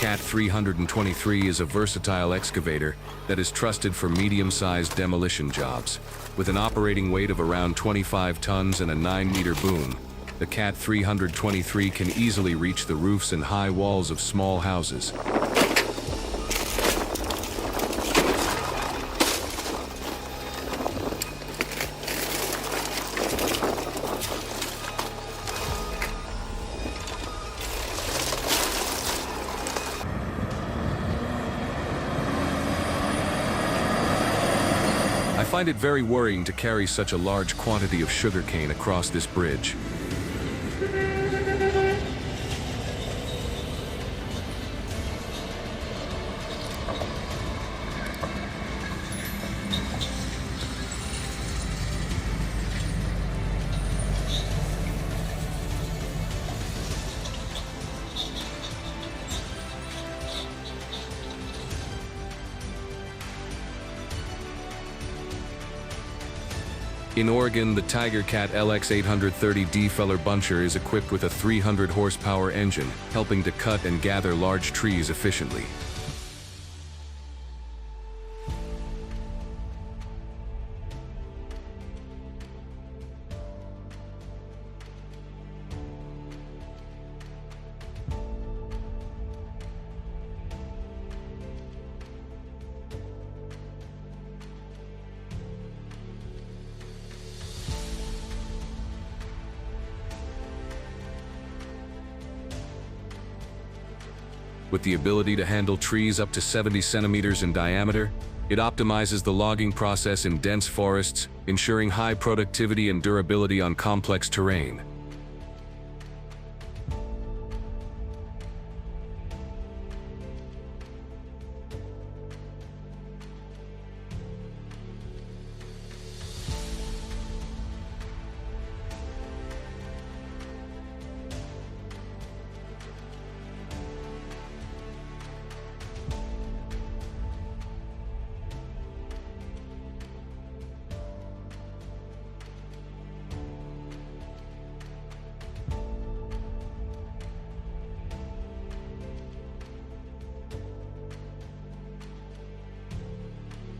Cat 323 is a versatile excavator that is trusted for medium-sized demolition jobs. With an operating weight of around 25 tons and a 9-meter boom, the Cat 323 can easily reach the roofs and high walls of small houses. I find it very worrying to carry such a large quantity of sugarcane across this bridge. In Oregon, the Tiger Cat LX830D Feller Buncher is equipped with a 300 horsepower engine, helping to cut and gather large trees efficiently. With the ability to handle trees up to 70 centimeters in diameter, it optimizes the logging process in dense forests, ensuring high productivity and durability on complex terrain.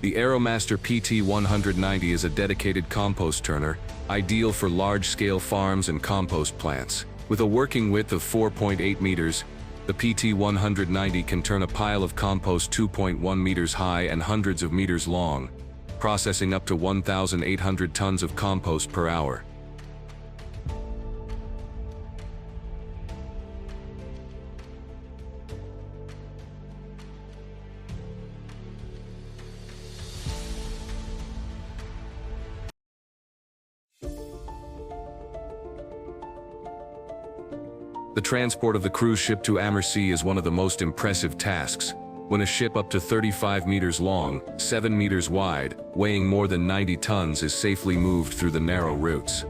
The AeroMaster PT190 is a dedicated compost turner, ideal for large-scale farms and compost plants. With a working width of 4.8 meters, the PT190 can turn a pile of compost 2.1 meters high and hundreds of meters long, processing up to 1,800 tons of compost per hour. The transport of the cruise ship to Ammersee is one of the most impressive tasks. When a ship up to 35 meters long, 7 meters wide, weighing more than 90 tons is safely moved through the narrow routes.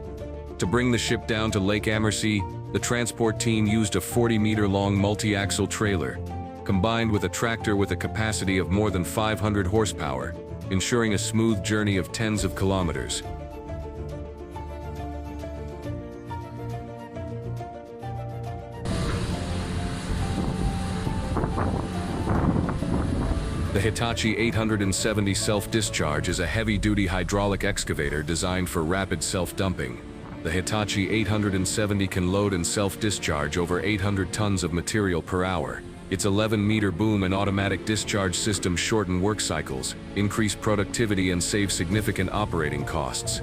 To bring the ship down to Lake Ammersee, the transport team used a 40-meter-long multi-axle trailer, combined with a tractor with a capacity of more than 500 horsepower, ensuring a smooth journey of tens of kilometers. The Hitachi 870 self-discharge is a heavy-duty hydraulic excavator designed for rapid self-dumping. The Hitachi 870 can load and self-discharge over 800 tons of material per hour. Its 11-meter boom and automatic discharge system shorten work cycles, increase productivity, and save significant operating costs.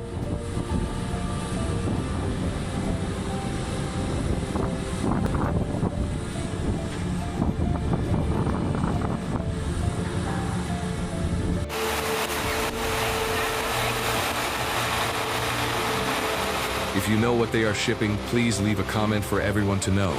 If you know what they are shipping, please leave a comment for everyone to know.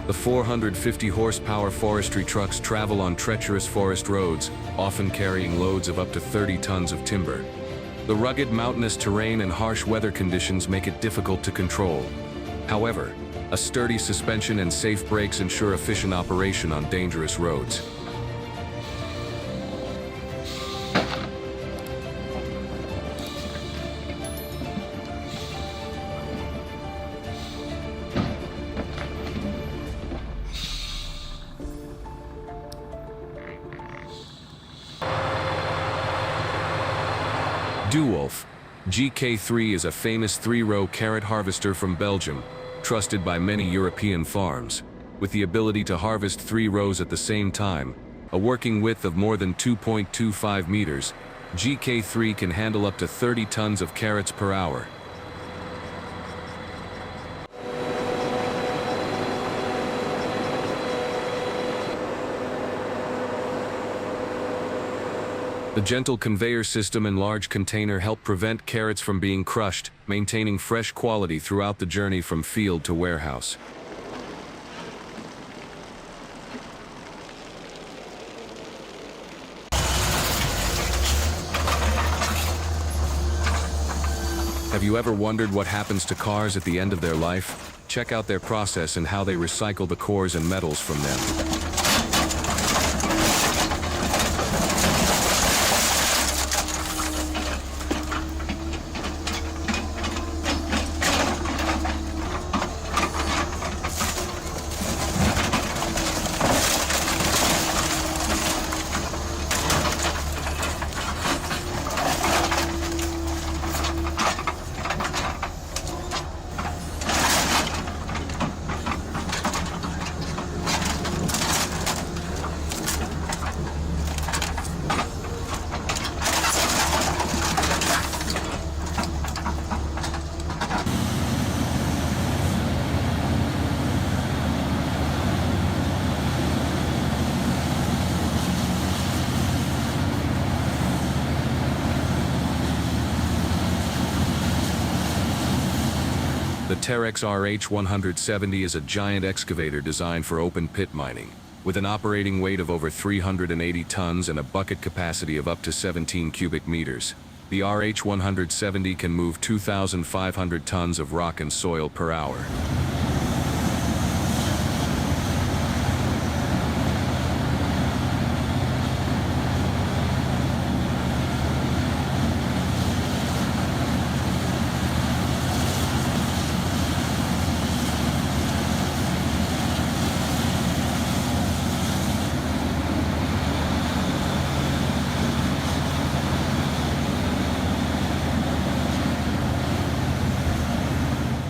The 450 horsepower forestry trucks travel on treacherous forest roads, often carrying loads of up to 30 tons of timber. The rugged mountainous terrain and harsh weather conditions make it difficult to control. However, a sturdy suspension and safe brakes ensure efficient operation on dangerous roads. DeWolf GK3 is a famous three-row carrot harvester from Belgium, trusted by many European farms. With the ability to harvest 3 rows at the same time, a working width of more than 2.25 meters, GK3 can handle up to 30 tons of carrots per hour. The gentle conveyor system and large container help prevent carrots from being crushed, maintaining fresh quality throughout the journey from field to warehouse. Have you ever wondered what happens to cars at the end of their life? Check out their process and how they recycle the cores and metals from them. The Terex RH170 is a giant excavator designed for open-pit mining. With an operating weight of over 380 tons and a bucket capacity of up to 17 cubic meters, the RH170 can move 2,500 tons of rock and soil per hour.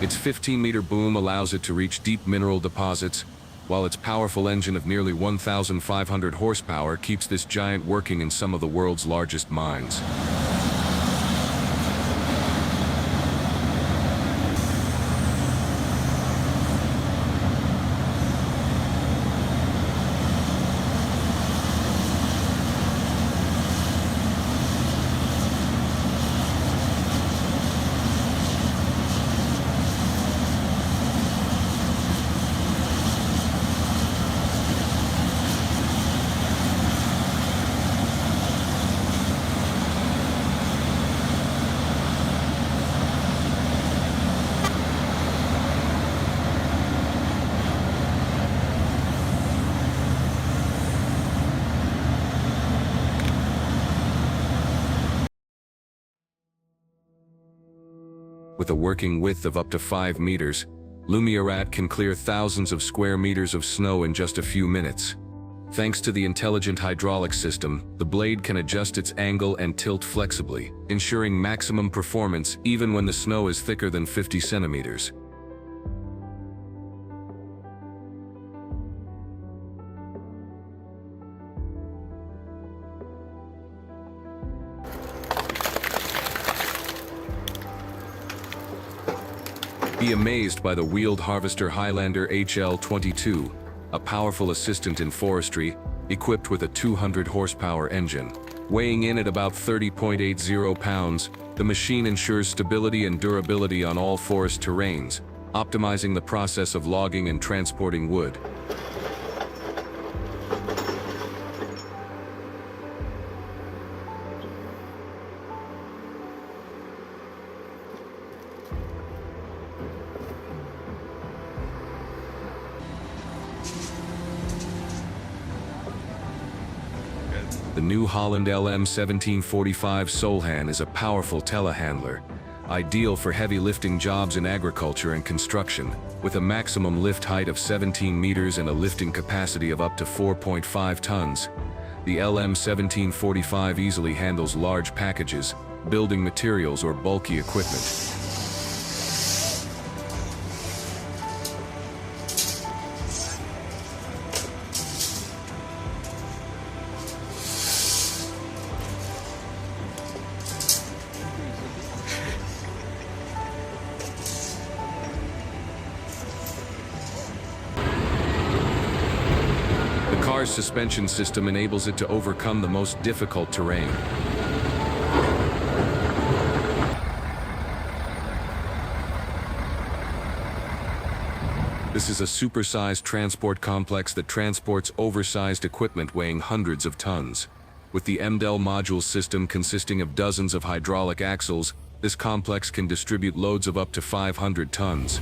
Its 15-meter boom allows it to reach deep mineral deposits, while its powerful engine of nearly 1,500 horsepower keeps this giant working in some of the world's largest mines. With a working width of up to 5 meters, Lumiarat can clear thousands of square meters of snow in just a few minutes. Thanks to the intelligent hydraulic system, the blade can adjust its angle and tilt flexibly, ensuring maximum performance even when the snow is thicker than 50 centimeters. Be amazed by the wheeled harvester Highlander HL22, a powerful assistant in forestry, equipped with a 200 horsepower engine. Weighing in at about 30.80 pounds, the machine ensures stability and durability on all forest terrains, optimizing the process of logging and transporting wood. The New Holland LM 1745 Solhan is a powerful telehandler, ideal for heavy lifting jobs in agriculture and construction, with a maximum lift height of 17 meters and a lifting capacity of up to 4.5 tons. The LM 1745 easily handles large packages, building materials or bulky equipment. The car's suspension system enables it to overcome the most difficult terrain. This is a supersized transport complex that transports oversized equipment weighing hundreds of tons. With the MDEL module system consisting of dozens of hydraulic axles, this complex can distribute loads of up to 500 tons.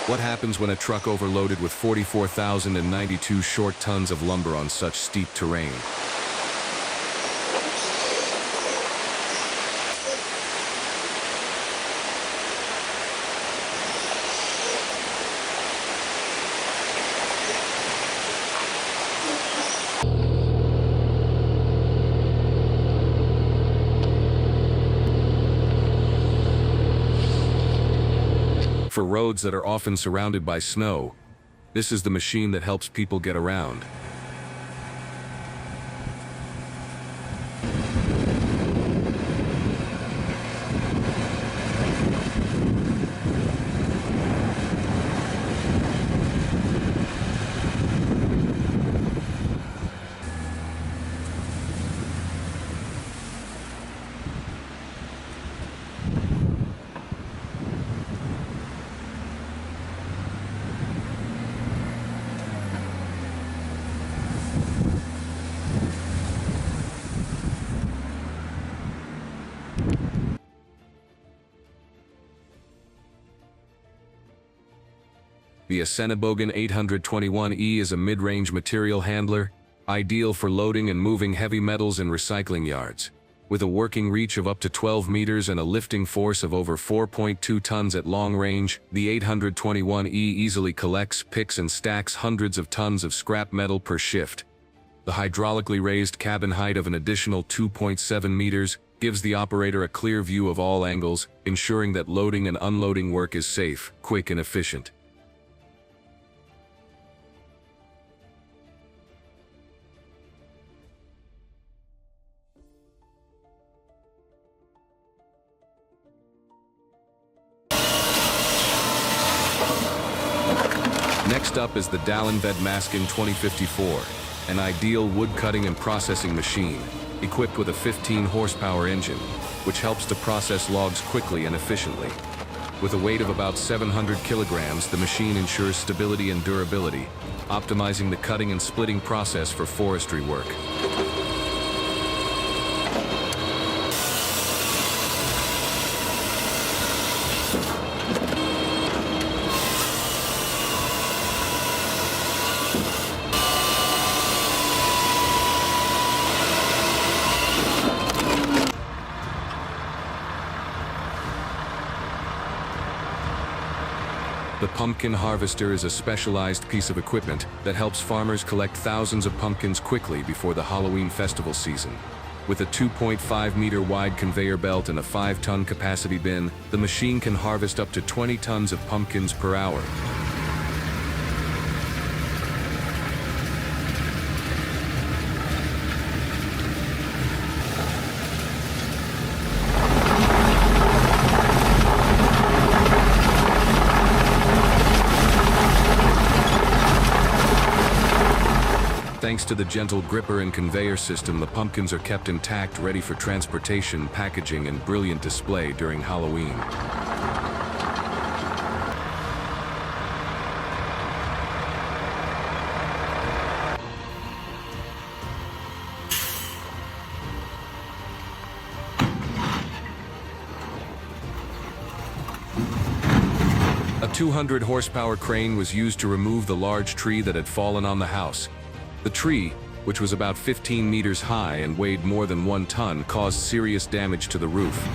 What happens when a truck overloaded with 44,092 short tons of lumber on such steep terrain? For roads that are often surrounded by snow, this is the machine that helps people get around. The Ascenibogan 821E is a mid-range material handler, ideal for loading and moving heavy metals in recycling yards. With a working reach of up to 12 meters and a lifting force of over 4.2 tons at long range, the 821E easily collects, picks and stacks hundreds of tons of scrap metal per shift. The hydraulically raised cabin height of an additional 2.7 meters gives the operator a clear view of all angles, ensuring that loading and unloading work is safe, quick and efficient. Next up is the Dallenved Maskin 2054, an ideal wood cutting and processing machine, equipped with a 15 horsepower engine, which helps to process logs quickly and efficiently. With a weight of about 700 kilograms, the machine ensures stability and durability, optimizing the cutting and splitting process for forestry work. The pumpkin harvester is a specialized piece of equipment that helps farmers collect thousands of pumpkins quickly before the Halloween festival season. With a 2.5-meter wide conveyor belt and a 5-ton capacity bin, the machine can harvest up to 20 tons of pumpkins per hour. Thanks to the gentle gripper and conveyor system, the pumpkins are kept intact, ready for transportation, packaging, and brilliant display during Halloween. A 200-horsepower crane was used to remove the large tree that had fallen on the house. The tree, which was about 15 meters high and weighed more than 1 ton, caused serious damage to the roof.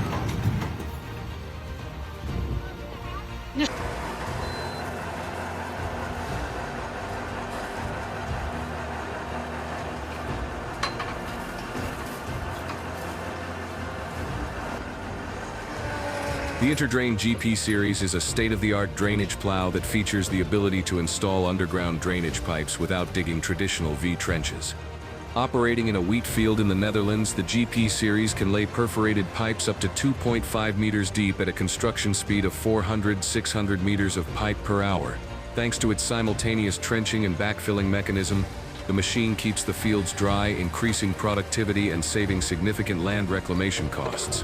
The Interdrain GP series is a state-of-the-art drainage plow that features the ability to install underground drainage pipes without digging traditional V-trenches. Operating in a wheat field in the Netherlands, the GP series can lay perforated pipes up to 2.5 meters deep at a construction speed of 400-600 meters of pipe per hour. Thanks to its simultaneous trenching and backfilling mechanism, the machine keeps the fields dry, increasing productivity and saving significant land reclamation costs.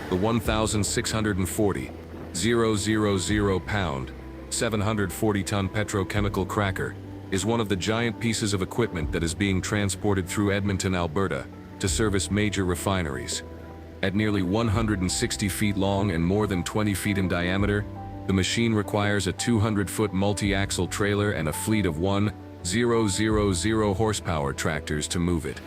The 1,640, 000-pound, 740-ton petrochemical cracker is one of the giant pieces of equipment that is being transported through Edmonton, Alberta, to service major refineries. At nearly 160 feet long and more than 20 feet in diameter, the machine requires a 200-foot multi-axle trailer and a fleet of 1,000 horsepower tractors to move it.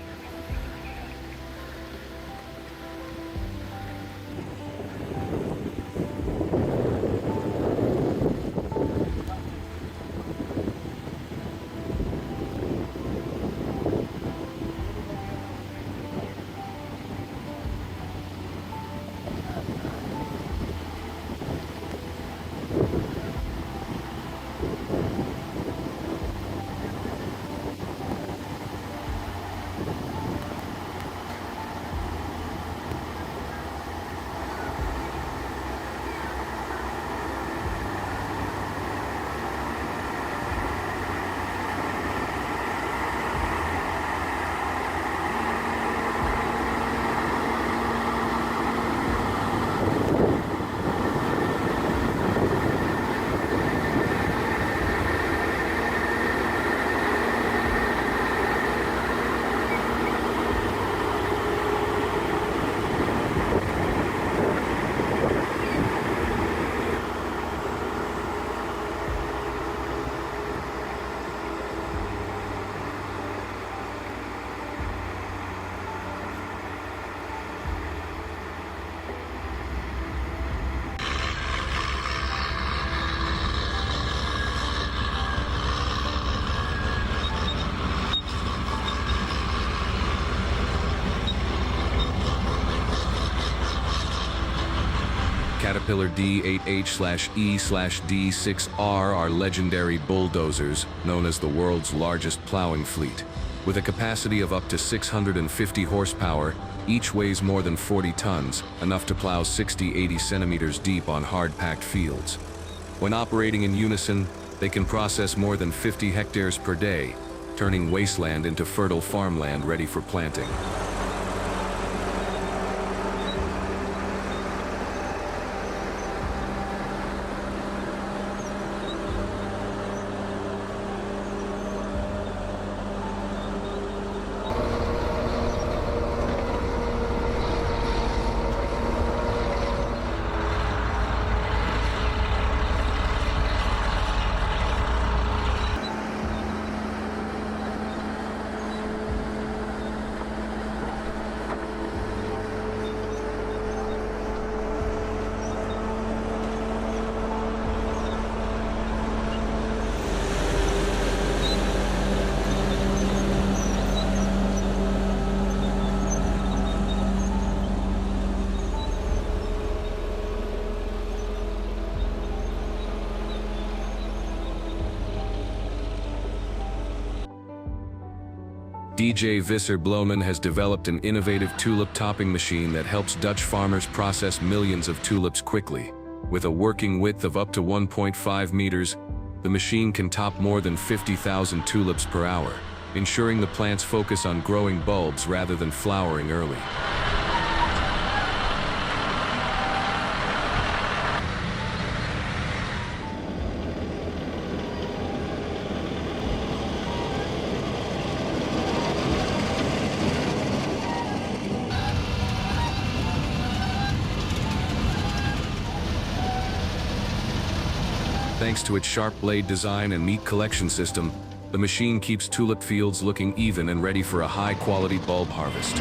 Caterpillar D8H/E/D6R are legendary bulldozers known as the world's largest plowing fleet. With a capacity of up to 650 horsepower, each weighs more than 40 tons, enough to plow 60-80 centimeters deep on hard-packed fields. When operating in unison, they can process more than 50 hectares per day, turning wasteland into fertile farmland ready for planting. DJ Visser Bloemen has developed an innovative tulip topping machine that helps Dutch farmers process millions of tulips quickly. With a working width of up to 1.5 meters, the machine can top more than 50,000 tulips per hour, ensuring the plants focus on growing bulbs rather than flowering early. Thanks to its sharp blade design and neat collection system, the machine keeps tulip fields looking even and ready for a high-quality bulb harvest.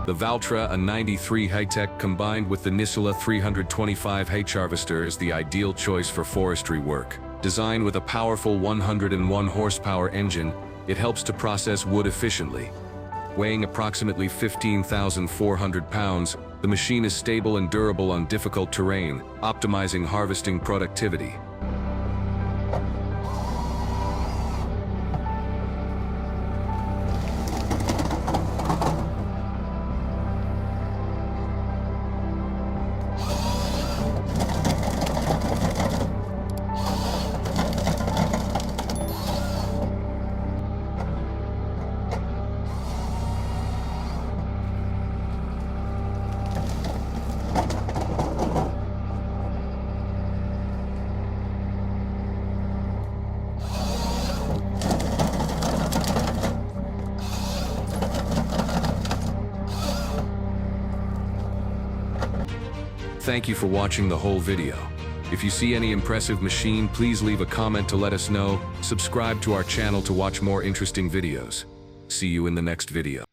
The Valtra, a 93 high-tech combined with the Nisula 325 H harvester, is the ideal choice for forestry work. Designed with a powerful 101 horsepower engine, it helps to process wood efficiently. Weighing approximately 15,400 pounds, the machine is stable and durable on difficult terrain, optimizing harvesting productivity. Thank you for watching the whole video. If you see any impressive machine, please leave a comment to let us know. Subscribe to our channel to watch more interesting videos. See you in the next video.